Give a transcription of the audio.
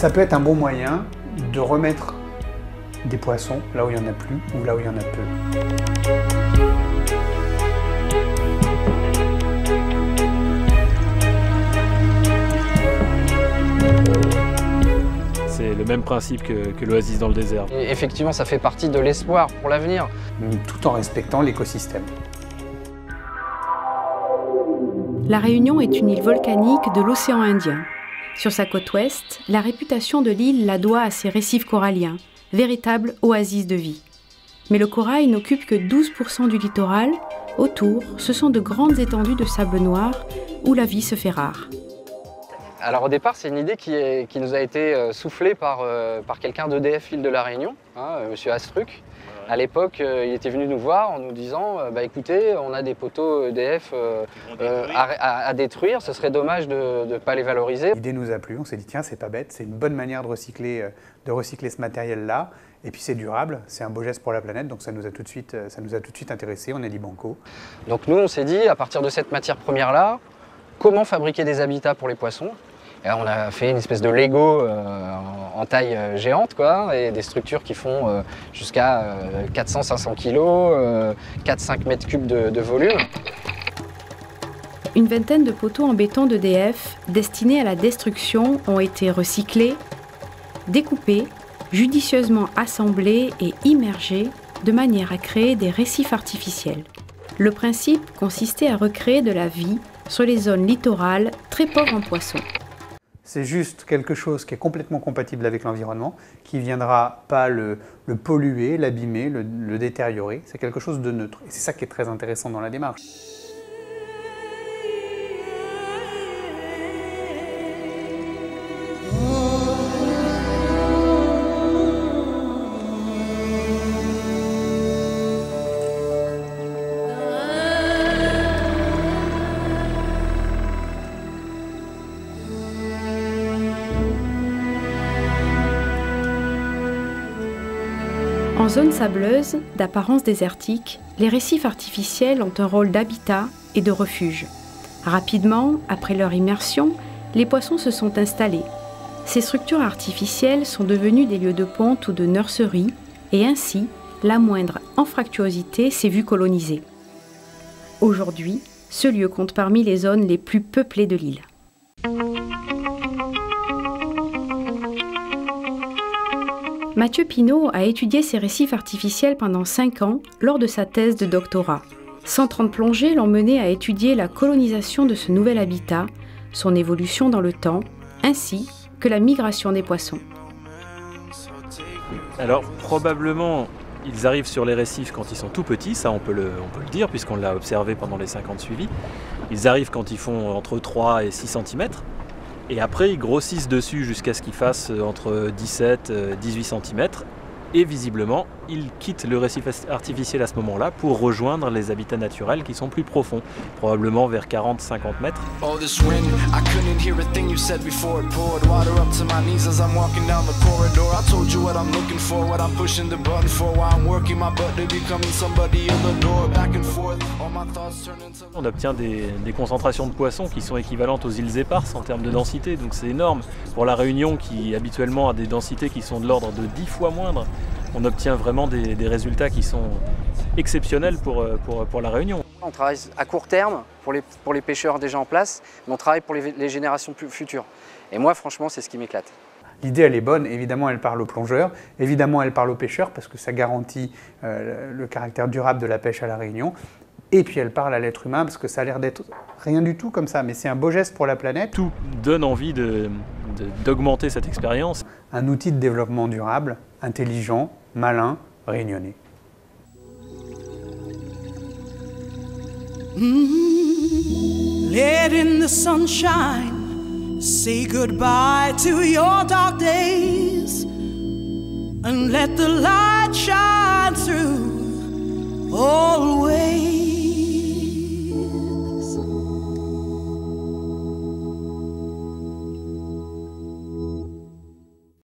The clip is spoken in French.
Ça peut être un bon moyen de remettre des poissons là où il n'y en a plus ou là où il y en a peu. C'est le même principe que l'oasis dans le désert. Et effectivement, ça fait partie de l'espoir pour l'avenir. Tout en respectant l'écosystème. La Réunion est une île volcanique de l'océan Indien. Sur sa côte ouest, la réputation de l'île la doit à ses récifs coralliens, véritables oasis de vie. Mais le corail n'occupe que 12% du littoral. Autour, ce sont de grandes étendues de sable noir où la vie se fait rare. Alors au départ, c'est une idée qui nous a été soufflée par quelqu'un d'EDF Île de la Réunion, monsieur Astruc. À l'époque, il était venu nous voir en nous disant écoutez, on a des poteaux EDF à détruire, ce serait dommage de ne pas les valoriser. L'idée nous a plu, on s'est dit tiens, c'est pas bête, c'est une bonne manière de recycler ce matériel-là. Et puis c'est durable, c'est un beau geste pour la planète, donc ça nous a tout de suite intéressés, on a dit banco. Donc nous, on s'est dit, à partir de cette matière première-là, comment fabriquer des habitats pour les poissons? Et on a fait une espèce de Lego en taille géante, quoi, et des structures qui font jusqu'à 400-500 kg, 4-5 mètres cubes de volume. Une vingtaine de poteaux en béton d'EDF destinés à la destruction ont été recyclés, découpés, judicieusement assemblés et immergés de manière à créer des récifs artificiels. Le principe consistait à recréer de la vie sur les zones littorales très pauvres en poissons. C'est juste quelque chose qui est complètement compatible avec l'environnement, qui ne viendra pas le polluer, l'abîmer, le détériorer. C'est quelque chose de neutre. Et c'est ça qui est très intéressant dans la démarche. En zone sableuse, d'apparence désertique, les récifs artificiels ont un rôle d'habitat et de refuge. Rapidement, après leur immersion, les poissons se sont installés. Ces structures artificielles sont devenues des lieux de ponte ou de nurserie, et ainsi, la moindre anfractuosité s'est vue colonisée. Aujourd'hui, ce lieu compte parmi les zones les plus peuplées de l'île. Mathieu Pinault a étudié ces récifs artificiels pendant 5 ans lors de sa thèse de doctorat. 130 plongées l'ont mené à étudier la colonisation de ce nouvel habitat, son évolution dans le temps, ainsi que la migration des poissons. Alors probablement, ils arrivent sur les récifs quand ils sont tout petits, ça on peut le dire puisqu'on l'a observé pendant les 5 ans de suivi. Ils arrivent quand ils font entre 3 et 6 cm. Et après, ils grossissent dessus jusqu'à ce qu'ils fassent entre 17 et 18 cm. Et visiblement, ils quittent le récif artificiel à ce moment-là pour rejoindre les habitats naturels qui sont plus profonds, probablement vers 40-50 mètres. On obtient des concentrations de poissons qui sont équivalentes aux îles éparses en termes de densité, donc c'est énorme. Pour la Réunion, qui habituellement a des densités qui sont de l'ordre de 10 fois moindres, on obtient vraiment des résultats qui sont exceptionnels pour la Réunion. On travaille à court terme pour les pêcheurs déjà en place, mais on travaille pour les générations futures. Et moi, franchement, c'est ce qui m'éclate. L'idée, elle est bonne. Évidemment, elle parle aux plongeurs. Évidemment, elle parle aux pêcheurs parce que ça garantit le caractère durable de la pêche à la Réunion. Et puis, elle parle à l'être humain parce que ça a l'air d'être rien du tout comme ça, mais c'est un beau geste pour la planète. Tout donne envie d'augmenter cette expérience. Un outil de développement durable, intelligent, malin, réunionnais. Let in the sunshine, say goodbye to your dark days, and let the light shine through. Oh,